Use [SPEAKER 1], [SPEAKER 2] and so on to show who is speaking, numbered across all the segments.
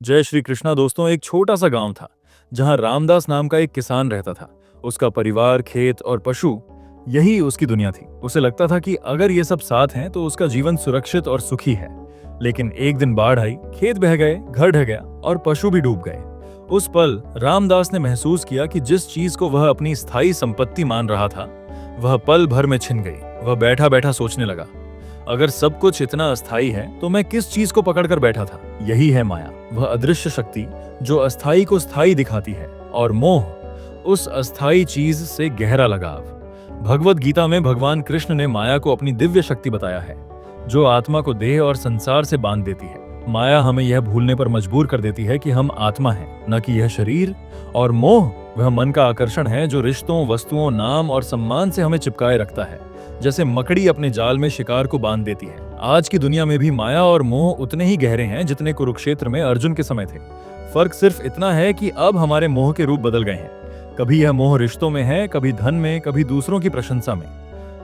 [SPEAKER 1] जय श्री कृष्णा दोस्तों। एक छोटा सा गांव था जहां रामदास नाम का एक किसान रहता था। उसका परिवार, खेत और पशु, यही उसकी दुनिया थी। उसे लगता था कि अगर ये सब साथ हैं तो उसका जीवन सुरक्षित और सुखी है। लेकिन एक दिन बाढ़ आई, खेत बह गए, घर ढह गया और पशु भी डूब गए। उस पल रामदास ने महसूस किया कि जिस चीज को वह अपनी स्थायी संपत्ति मान रहा था, वह पल भर में छिन गई। वह बैठा बैठा सोचने लगा, अगर सब कुछ इतना अस्थाई है तो मैं किस चीज को पकड़कर बैठा था। यही है माया, वह अदृश्य शक्ति जो अस्थाई को स्थायी दिखाती है, और मोह, उस अस्थाई चीज से गहरा लगाव। भगवत गीता में भगवान कृष्ण ने माया को अपनी दिव्य शक्ति बताया है, जो आत्मा को देह और संसार से बांध देती है। माया हमें यह भूलने पर मजबूर कर देती है कि हम आत्मा हैं, न कि यह शरीर। और मोह वह मन का आकर्षण है जो रिश्तों, वस्तुओं, नाम और सम्मान से हमें चिपकाए रखता है, जैसे मकड़ी अपने जाल में शिकार को बांध देती है। आज की दुनिया में भी माया और मोह उतने ही गहरे हैं जितने कुरुक्षेत्र में अर्जुन के समय थे। फर्क सिर्फ इतना है कि अब हमारे मोह के रूप बदल गए हैं। कभी यह मोह रिश्तों में है, कभी धन में, कभी दूसरों की प्रशंसा में।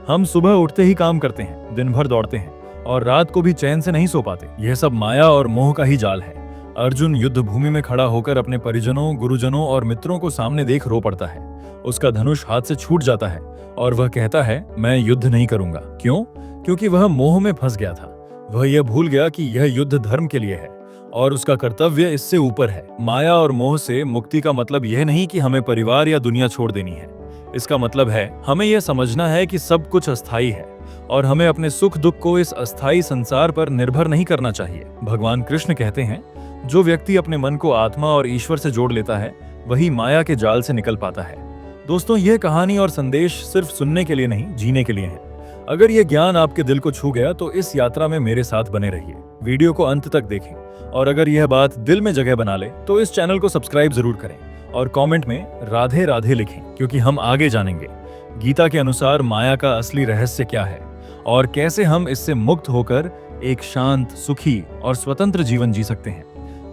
[SPEAKER 1] हम सुबह उठते ही काम करते हैं, दिन भर दौड़ते हैं और रात को भी चैन से नहीं सो पाते। यह सब माया और मोह का ही जाल है। अर्जुन युद्ध भूमि में खड़ा होकर अपने परिजनों, गुरुजनों और मित्रों को सामने देख रो पड़ता है। उसका धनुष हाथ से छूट जाता है और वह कहता है, मैं युद्ध नहीं करूंगा। क्यों? क्योंकि वह मोह में फंस गया था। वह यह भूल गया कि यह युद्ध धर्म के लिए है और उसका कर्तव्य इससे ऊपर है। माया और मोह से मुक्ति का मतलब यह नहीं कि हमें परिवार या दुनिया छोड़ देनी है। इसका मतलब है हमें यह समझना है कि सब कुछ अस्थाई है और हमें अपने सुख दुख को इस अस्थाई संसार पर निर्भर नहीं करना चाहिए। भगवान कृष्ण कहते हैं, जो व्यक्ति अपने मन को आत्मा और ईश्वर से जोड़ लेता है, वही माया के जाल से निकल पाता है। दोस्तों, यह कहानी और संदेश सिर्फ सुनने के लिए नहीं, जीने के लिए है। अगर यह ज्ञान आपके दिल को छू गया तो इस यात्रा में मेरे साथ बने रहिए। वीडियो को अंत तक देखें और अगर यह बात दिल में जगह बना ले तो इस चैनल को सब्सक्राइब जरूर करें और कमेंट में राधे राधे लिखें, क्योंकि हम आगे जानेंगे गीता के अनुसार माया का असली रहस्य क्या है और कैसे हम इससे मुक्त होकर एक शांत, सुखी और स्वतंत्र जीवन जी सकते हैं।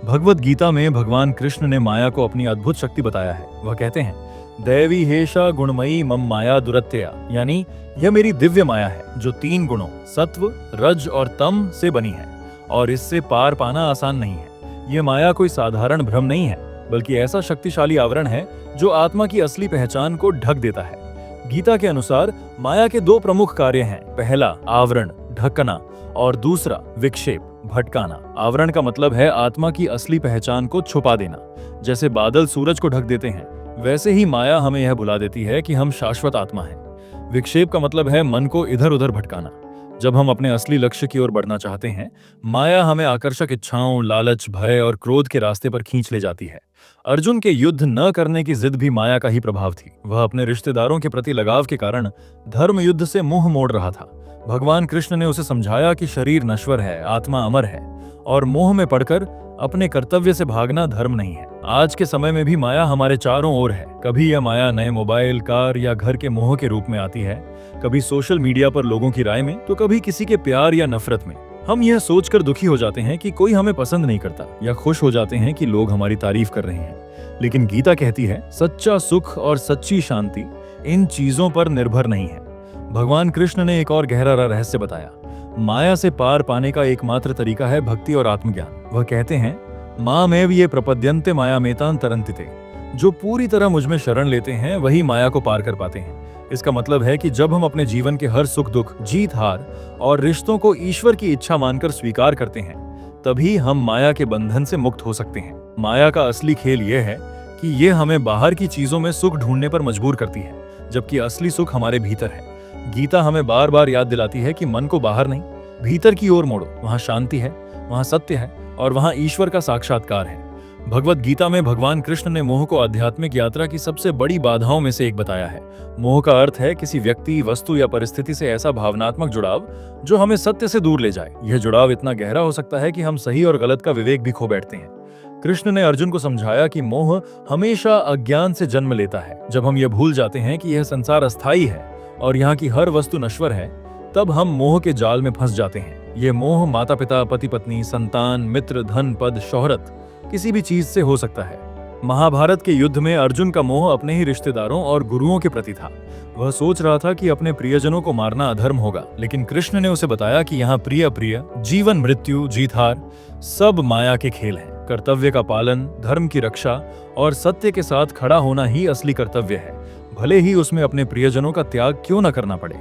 [SPEAKER 1] भगवत गीता में भगवान कृष्ण ने माया को अपनी अद्भुत शक्ति बताया है। वह कहते हैं, दैवी हेषा गुणमयी मम माया दुरत्यया, यानी यह मेरी दिव्य माया है जो 3 गुणों सत्व, रज और तम से बनी है और इससे पार पाना आसान नहीं है। यह माया कोई साधारण भ्रम नहीं है, बल्कि ऐसा शक्तिशाली आवरण है जो आत्मा की असली पहचान को ढक देता है। गीता के अनुसार माया के 2 प्रमुख कार्य हैं। पहला आवरण, ढकना, और दूसरा विक्षेप, भटकाना। आवरण का मतलब है आत्मा की असली पहचान को छुपा देना। जैसे बादल सूरज को ढक देते हैं, वैसे ही माया हमें यह भुला देती है कि हम शाश्वत आत्मा हैं। विक्षेप का मतलब है मन को इधर उधर भटकाना। जब हम अपने असली लक्ष्य की ओर बढ़ना चाहते हैं, माया हमें आकर्षक इच्छाओं, लालच, भय और क्रोध के रास्ते पर खींच ले जाती है। अर्जुन के युद्ध न करने की जिद भी माया का ही प्रभाव थी। वह अपने रिश्तेदारों के प्रति लगाव के कारण धर्म युद्ध से मुंह मोड़ रहा था। भगवान कृष्ण ने उसे समझाया कि शरीर नश्वर है, आत्मा अमर है और मोह में पड़कर अपने कर्तव्य से भागना धर्म नहीं है। आज के समय में भी माया हमारे चारों ओर है। कभी यह माया नए मोबाइल, कार या घर के मोह के रूप में आती है, कभी सोशल मीडिया पर लोगों की राय में, तो कभी किसी के प्यार या नफरत में। हम यह सोचकर दुखी हो जाते हैं कि कोई हमें पसंद नहीं करता, या खुश हो जाते हैं कि लोग हमारी तारीफ कर रहे हैं। लेकिन गीता कहती है, सच्चा सुख और सच्ची शांति इन चीजों पर निर्भर नहीं है। भगवान कृष्ण ने एक और गहरा रहस्य बताया। माया से पार पाने का एकमात्र तरीका है भक्ति और आत्मज्ञान। वह कहते हैं, मामेव ये प्रपद्यन्ते मायामेतान् तरन्ति। जो पूरी तरह मुझ में शरण लेते हैं वही माया को पार कर पाते हैं। इसका मतलब है कि जब हम अपने जीवन के हर सुख दुख, जीत हार और रिश्तों को ईश्वर की इच्छा मानकर स्वीकार करते हैं, तभी हम माया के बंधन से मुक्त हो सकते हैं। माया का असली खेल यह है कि यह हमें बाहर की चीजों में सुख ढूंढने पर मजबूर करती है, जबकि असली सुख हमारे भीतर है। गीता हमें बार बार याद दिलाती है कि मन को बाहर नहीं, भीतर की ओर मोड़ो। वहां शांति है, वहां सत्य है और वहां ईश्वर का साक्षात्कार है। भगवत गीता में भगवान कृष्ण ने मोह को आध्यात्मिक यात्रा की सबसे बड़ी बाधाओं में से एक बताया है। मोह का अर्थ है किसी व्यक्ति, वस्तु या परिस्थिति से ऐसा भावनात्मक जुड़ाव जो हमें सत्य से दूर ले जाए। यह जुड़ाव इतना गहरा हो सकता है कि हम सही और गलत का विवेक भी खो बैठते हैं। कृष्ण ने अर्जुन को समझाया कि मोह हमेशा अज्ञान से जन्म लेता है। जब हम ये भूल जाते हैं कि यह संसार अस्थाई है और यहाँ की हर वस्तु नश्वर है, तब हम मोह के जाल में फंस जाते हैं। ये मोह माता पिता, पति पत्नी, संतान, मित्र, धन, पद, शोहरत, किसी भी चीज से हो सकता है। महाभारत के युद्ध में अर्जुन का मोह अपने ही रिश्तेदारों और गुरुओं के प्रति था। वह सोच रहा था कि अपने प्रियजनों को मारना अधर्म होगा, लेकिन कृष्ण ने उसे बताया कि यहाँ प्रिय अप्रिय, जीवन मृत्यु, जीत हार सब माया के खेल हैं। कर्तव्य का पालन, धर्म की रक्षा और सत्य के साथ खड़ा होना ही असली कर्तव्य है, भले ही उसमें अपने प्रियजनों का त्याग क्यों न करना पड़े।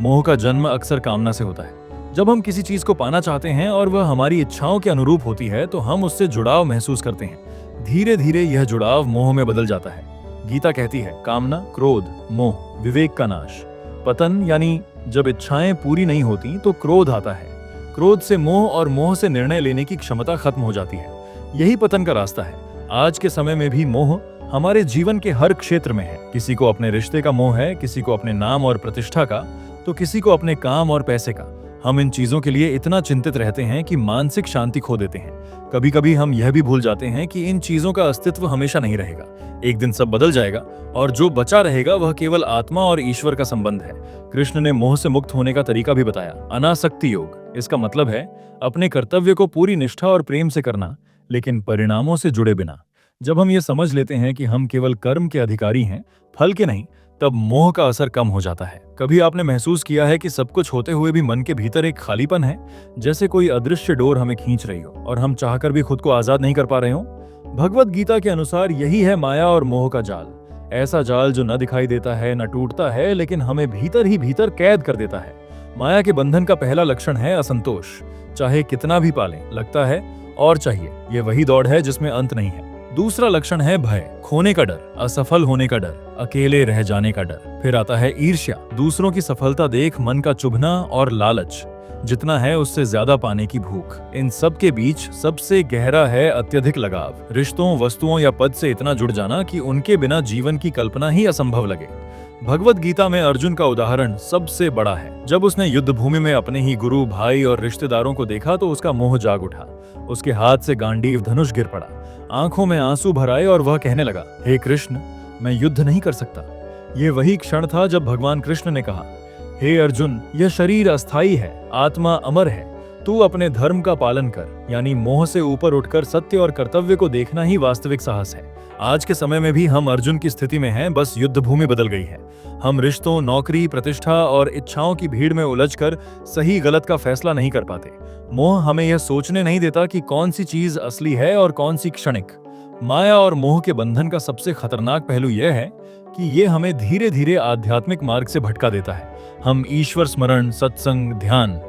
[SPEAKER 1] मोह का जन्म अक्सर कामना से होता है। जब हम किसी चीज को पाना चाहते हैं और वह हमारी इच्छाओं के अनुरूप होती है तो हम उससे जुड़ाव महसूस करते हैं। धीरे धीरे यह जुड़ाव मोह में बदल जाता है। गीता कहती है, कामना, क्रोध, मोह, विवेक का नाश। पतन यानी जब इच्छाएं पूरी नहीं होती तो क्रोध आता है। क्रोध से मोह और मोह से निर्णय लेने की क्षमता खत्म हो जाती है। यही पतन का रास्ता है। आज के समय में भी मोह हमारे जीवन के हर क्षेत्र में है। किसी को अपने रिश्ते का मोह है, किसी को अपने नाम और प्रतिष्ठा का, तो किसी को अपने काम और पैसे का। हम इन चीजों के लिए इतना चिंतित रहते हैं कि मानसिक शांति खो देते हैं। कभी कभी हम यह भी भूल जाते हैं कि इन चीजों का अस्तित्व हमेशा नहीं रहेगा। एक दिन सब बदल जाएगा और जो बचा रहेगा वह केवल आत्मा और ईश्वर का संबंध है। कृष्ण ने मोह से मुक्त होने का तरीका भी बताया, अनासक्ति योग। इसका मतलब है अपने कर्तव्य को पूरी निष्ठा और प्रेम से करना, लेकिन परिणामों से जुड़े बिना। जब हम ये समझ लेते हैं कि हम केवल कर्म के अधिकारी हैं, फल के नहीं, तब मोह का असर कम हो जाता है। कभी आपने महसूस किया है कि सब कुछ होते हुए भी मन के भीतर एक खालीपन है, जैसे कोई अदृश्य डोर हमें खींच रही हो और हम चाहकर भी खुद को आजाद नहीं कर पा रहे हो? भगवत गीता के अनुसार यही है माया और मोह का जाल। ऐसा जाल जो न दिखाई देता है, न टूटता है, लेकिन हमें भीतर ही भीतर कैद कर देता है। माया के बंधन का पहला लक्षण है असंतोष। चाहे कितना भी पालें, लगता है और चाहिए। ये वही दौड़ है जिसमें अंत नहीं है। दूसरा लक्षण है भय, खोने का डर, असफल होने का डर, अकेले रह जाने का डर। फिर आता है ईर्ष्या, दूसरों की सफलता देख मन का चुभना, और लालच, जितना है उससे ज्यादा पाने की भूख। इन सब के बीच सबसे गहरा है अत्यधिक लगाव, रिश्तों, वस्तुओं या पद से इतना जुड़ जाना कि उनके बिना जीवन की कल्पना ही असंभव लगे। भगवत गीता में अर्जुन का उदाहरण सबसे बड़ा है। जब उसने युद्ध भूमि में अपने ही गुरु, भाई और रिश्तेदारों को देखा तो उसका मोह जाग उठा। उसके हाथ से गांडीव धनुष गिर पड़ा, आंखों में आंसू भर आए और वह कहने लगा, हे कृष्ण, मैं युद्ध नहीं कर सकता। ये वही क्षण था जब भगवान कृष्ण ने कहा, हे अर्जुन, यह शरीर अस्थाई है, आत्मा अमर है। तू अपने धर्म का पालन कर। यानी मोह से ऊपर उठकर सत्य और कर्तव्य को देखना ही वास्तविक साहस है। आज के समय में भी हम अर्जुन की स्थिति में हैं, बस युद्ध भूमि बदल गई है। हम रिश्तों, नौकरी, प्रतिष्ठा और इच्छाओं की भीड़ में उलझकर सही गलत का फैसला नहीं कर पाते। मोह हमें यह सोचने नहीं देता कि कौन सी चीज असली है और कौन सी क्षणिक। माया और मोह के बंधन का सबसे खतरनाक पहलू यह है कि ये हमें धीरे धीरे आध्यात्मिक मार्ग से भटका देता है। हम ईश्वर स्मरण, सत्संग, ध्यान,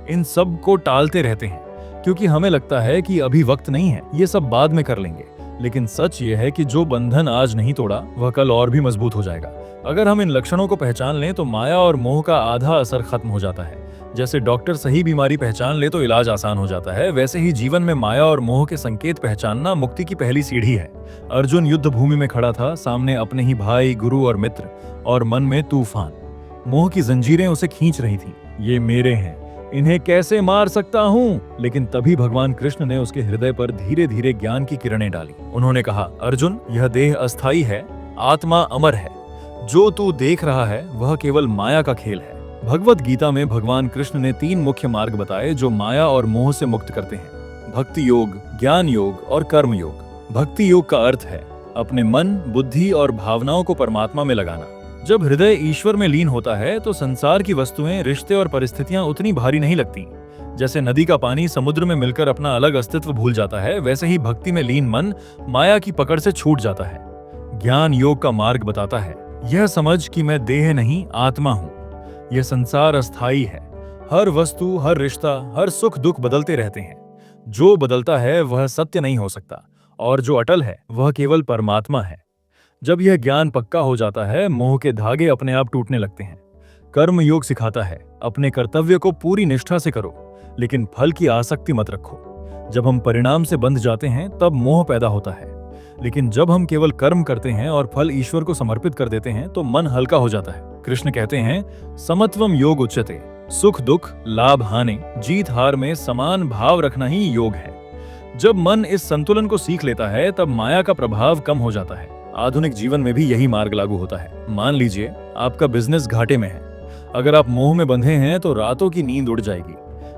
[SPEAKER 1] इन सब को टालते रहते हैं क्योंकि हमें लगता है कि अभी वक्त नहीं है, ये सब बाद में कर लेंगे। लेकिन सच ये है कि जो बंधन आज नहीं तोड़ा वह कल और भी मजबूत हो जाएगा। अगर हम इन लक्षणों को पहचान लें तो माया और मोह का आधा असर खत्म हो जाता है। जैसे डॉक्टर सही बीमारी पहचान ले तो इलाज आसान हो जाता है, वैसे ही जीवन में माया और मोह के संकेत पहचानना मुक्ति की पहली सीढ़ी है। अर्जुन युद्ध भूमि में खड़ा था, सामने अपने ही भाई, गुरु और मित्र, और मन में तूफान। मोह की जंजीरें उसे खींच रही थीं। ये मेरे हैं, इन्हें कैसे मार सकता हूँ? लेकिन तभी भगवान कृष्ण ने उसके हृदय पर धीरे धीरे ज्ञान की किरणें डाली। उन्होंने कहा, अर्जुन, यह देह अस्थाई है, आत्मा अमर है। जो तू देख रहा है वह केवल माया का खेल है। भगवत गीता में भगवान कृष्ण ने 3 मुख्य मार्ग बताए जो माया और मोह से मुक्त करते हैं: भक्ति योग, ज्ञान योग और कर्म योग। भक्ति योग का अर्थ है अपने मन, बुद्धि और भावनाओं को परमात्मा में लगाना। जब हृदय ईश्वर में लीन होता है तो संसार की वस्तुएं, रिश्ते और परिस्थितियां उतनी भारी नहीं लगती। जैसे नदी का पानी समुद्र में मिलकर अपना अलग अस्तित्व भूल जाता है, वैसे ही भक्ति में लीन मन माया की पकड़ से छूट जाता है। ज्ञान योग का मार्ग बताता है, यह समझ कि मैं देह नहीं, आत्मा हूँ। यह संसार अस्थाई है। हर वस्तु, हर रिश्ता, हर सुख दुख बदलते रहते हैं। जो बदलता है वह सत्य नहीं हो सकता, और जो अटल है वह केवल परमात्मा है। जब यह ज्ञान पक्का हो जाता है, मोह के धागे अपने आप टूटने लगते हैं। कर्म योग सिखाता है, अपने कर्तव्य को पूरी निष्ठा से करो, लेकिन फल की आसक्ति मत रखो। जब हम परिणाम से बंध जाते हैं तब मोह पैदा होता है, लेकिन जब हम केवल कर्म करते हैं और फल ईश्वर को समर्पित कर देते हैं तो मन हल्का हो जाता है। कृष्ण कहते हैं, समत्वम योग उच्यते। सुख दुख, लाभ हानि, जीत हार में समान भाव रखना ही योग है। जब मन इस संतुलन को सीख लेता है तब माया का प्रभाव कम हो जाता है। आधुनिक जीवन में भी यही मार्ग लागू होता है। मान लीजिए आपका बिजनेस घाटे में है। अगर आप मोह में बंधे हैं तो रातों की नींद उड़ जाएगी,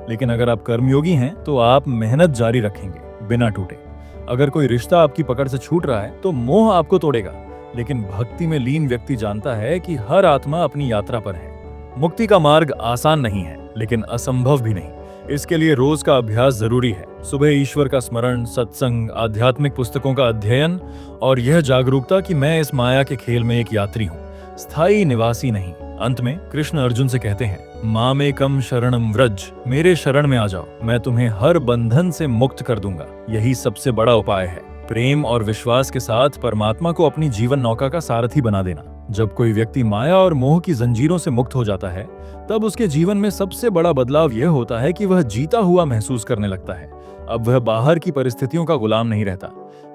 [SPEAKER 1] लेकिन अगर आप कर्मयोगी हैं तो आप मेहनत जारी रखेंगे बिना टूटे। अगर कोई रिश्ता आपकी पकड़ से छूट रहा है तो मोह आपको तोड़ेगा, लेकिन भक्ति में लीन व्यक्ति जानता है कि हर आत्मा अपनी यात्रा पर है। मुक्ति का मार्ग आसान नहीं है, लेकिन असंभव भी नहीं। इसके लिए रोज का अभ्यास जरूरी है। सुबह ईश्वर का स्मरण, सत्संग, आध्यात्मिक पुस्तकों का अध्ययन और यह जागरूकता कि मैं इस माया के खेल में एक यात्री हूँ, स्थायी निवासी नहीं। अंत में कृष्ण अर्जुन से कहते हैं, मामेकम शरणम व्रज, मेरे शरण में आ जाओ, मैं तुम्हें हर बंधन से मुक्त कर दूंगा। यही सबसे बड़ा उपाय है। प्रेम और विश्वास के साथ परमात्मा को अपनी जीवन नौका का सारथी बना देना। जब कोई व्यक्ति माया और मोह की जंजीरों से मुक्त हो जाता है, तब उसके जीवन में सबसे बड़ा बदलाव यह होता है कि वह जीता हुआ महसूस करने लगता है। अब वह बाहर की परिस्थितियों का गुलाम नहीं रहता,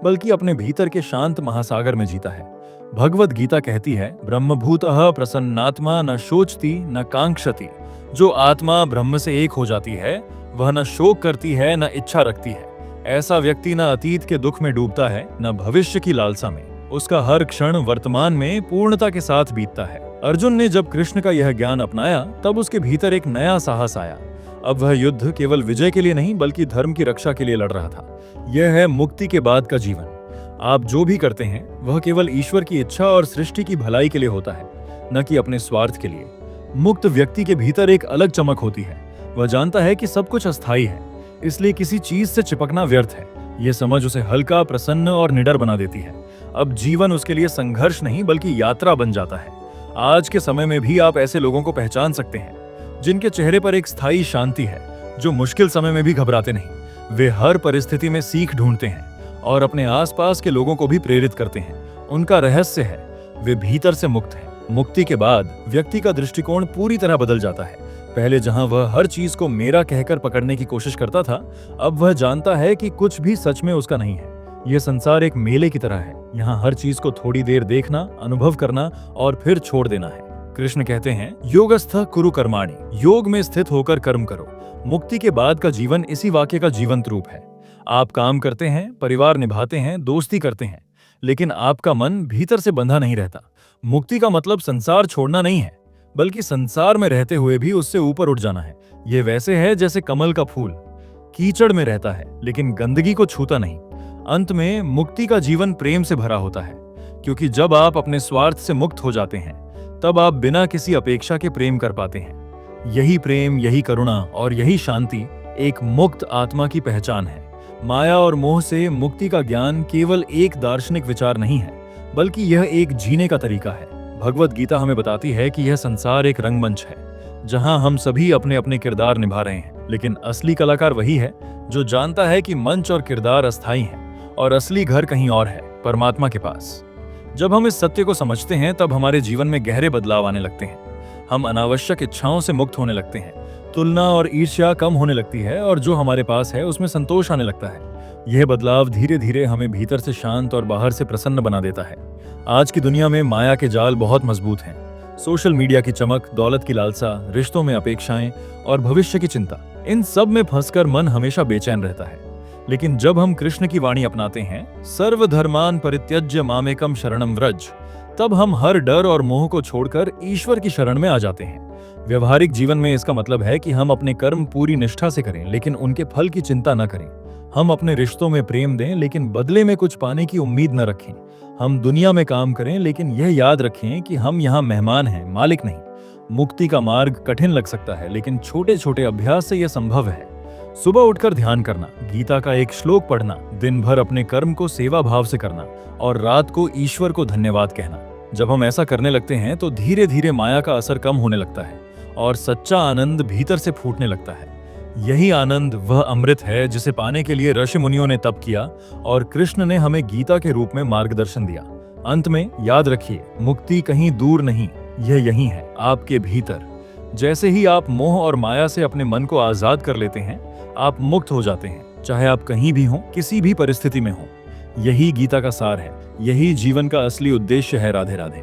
[SPEAKER 1] बल्कि अपने भीतर के शांत महासागर में जीता है। भगवत गीता कहती है, ब्रह्मभूतः प्रसन्नात्मा न शोचती न कांक्षति। जो आत्मा ब्रह्म से एक हो जाती है, वह न शोक करती है न इच्छा रखती है। ऐसा व्यक्ति न अतीत के दुख में डूबता है न भविष्य की लालसा में। उसका हर क्षण वर्तमान में पूर्णता के साथ बीतता है। अर्जुन ने जब कृष्ण का यह ज्ञान अपनाया, तब उसके भीतर एक नया साहस आया। अब वह युद्ध केवल विजय के लिए नहीं, बल्कि धर्म की रक्षा के लिए लड़ रहा था। यह है मुक्ति के बाद का जीवन। आप जो भी करते हैं, वह केवल ईश्वर की इच्छा और सृष्टि की भलाई के लिए होता है, न कि अपने स्वार्थ के लिए। मुक्त व्यक्ति के भीतर एक अलग चमक होती है। वह जानता है कि सब कुछ अस्थायी है, इसलिए किसी चीज से चिपकना व्यर्थ है। यह समझ उसे हल्का, प्रसन्न और निडर बना देती है। अब जीवन उसके लिए संघर्ष नहीं, बल्कि यात्रा बन जाता है। आज के समय में भी आप ऐसे लोगों को पहचान सकते हैं, जिनके चेहरे पर एक स्थायी शांति है, जो मुश्किल समय में भी घबराते नहीं। वे हर परिस्थिति में सीख ढूंढते हैं और अपने आसपास के लोगों को भी प्रेरित करते हैं। उनका रहस्य है, वे भीतर से मुक्त हैं। मुक्ति के बाद व्यक्ति का दृष्टिकोण पूरी तरह बदल जाता है। पहले जहां वह हर चीज को मेरा कहकर पकड़ने की कोशिश करता था, अब वह जानता है कि कुछ भी सच में उसका नहीं है। यह संसार एक मेले की तरह है। यहाँ हर चीज को थोड़ी देर देखना, अनुभव करना और फिर छोड़ देना है। कृष्ण कहते हैं, योगस्थ कुरु कर्माणि, योग में स्थित होकर कर्म करो। मुक्ति के बाद का जीवन इसी वाक्य का जीवंत रूप है। आप काम करते हैं, परिवार निभाते हैं, दोस्ती करते हैं, लेकिन आपका मन भीतर से बंधा नहीं रहता। मुक्ति का मतलब संसार छोड़ना नहीं है, बल्कि संसार में रहते हुए भी उससे ऊपर उठ जाना है। यह वैसे है जैसे कमल का फूल कीचड़ में रहता है, लेकिन गंदगी को छूता नहीं। अंत में मुक्ति का जीवन प्रेम से भरा होता है, क्योंकि जब आप अपने स्वार्थ से मुक्त हो जाते हैं, तब आप बिना किसी अपेक्षा के प्रेम कर पाते हैं। यही प्रेम, यही करुणा और यही शांति एक मुक्त आत्मा की पहचान है। माया और मोह से मुक्ति का ज्ञान केवल एक दार्शनिक विचार नहीं है, बल्कि यह एक जीने का तरीका है। भगवत गीता हमें बताती है कि यह संसार एक रंगमंच है, जहां हम सभी अपने अपने किरदार निभा रहे हैं, लेकिन असली कलाकार वही है जो जानता है कि मंच और किरदार अस्थायी हैं और असली घर कहीं और है, परमात्मा के पास। जब हम इस सत्य को समझते हैं, तब हमारे जीवन में गहरे बदलाव आने लगते हैं। हम अनावश्यक इच्छाओं से मुक्त होने लगते हैं, तुलना और ईर्ष्या कम होने लगती है और जो हमारे पास है उसमें संतोष आने लगता है। यह बदलाव धीरे धीरे हमें भीतर से शांत और बाहर से प्रसन्न बना देता है। आज की दुनिया में माया के जाल बहुत मजबूत हैं। सोशल मीडिया की चमक, दौलत की लालसा, रिश्तों में अपेक्षाएं और भविष्य की चिंता, इन सब में फंसकर मन हमेशा बेचैन रहता है। लेकिन जब हम कृष्ण की वाणी अपनाते हैं, सर्वधर्मान परित्यज्य मामेकम शरणम व्रज, तब हम हर डर और मोह को छोड़कर ईश्वर की शरण में आ जाते हैं। व्यवहारिक जीवन में इसका मतलब है कि हम अपने कर्म पूरी निष्ठा से करें, लेकिन उनके फल की चिंता न करें। हम अपने रिश्तों में प्रेम दें, लेकिन बदले में कुछ पाने की उम्मीद न रखें। हम दुनिया में काम करें, लेकिन यह याद रखें कि हम यहाँ मेहमान हैं, मालिक नहीं। मुक्ति का मार्ग कठिन लग सकता है, लेकिन छोटे छोटे अभ्यास से यह संभव है। सुबह उठकर ध्यान करना, गीता का एक श्लोक पढ़ना, दिन भर अपने कर्म को सेवा भाव से करना और रात को ईश्वर को धन्यवाद कहना। जब हम ऐसा करने लगते हैं, तो धीरे धीरे माया का असर कम होने लगता है और सच्चा आनंद भीतर से फूटने लगता है। यही आनंद वह अमृत है जिसे पाने के लिए ऋषि मुनियों ने तप किया और कृष्ण ने हमें गीता के रूप में मार्गदर्शन दिया। अंत में याद रखिए, मुक्ति कहीं दूर नहीं, यह यहीं है, आपके भीतर। जैसे ही आप मोह और माया से अपने मन को आजाद कर लेते हैं, आप मुक्त हो जाते हैं, चाहे आप कहीं भी हों, किसी भी परिस्थिति में हों। यही गीता का सार है, यही जीवन का असली उद्देश्य है। राधे राधे।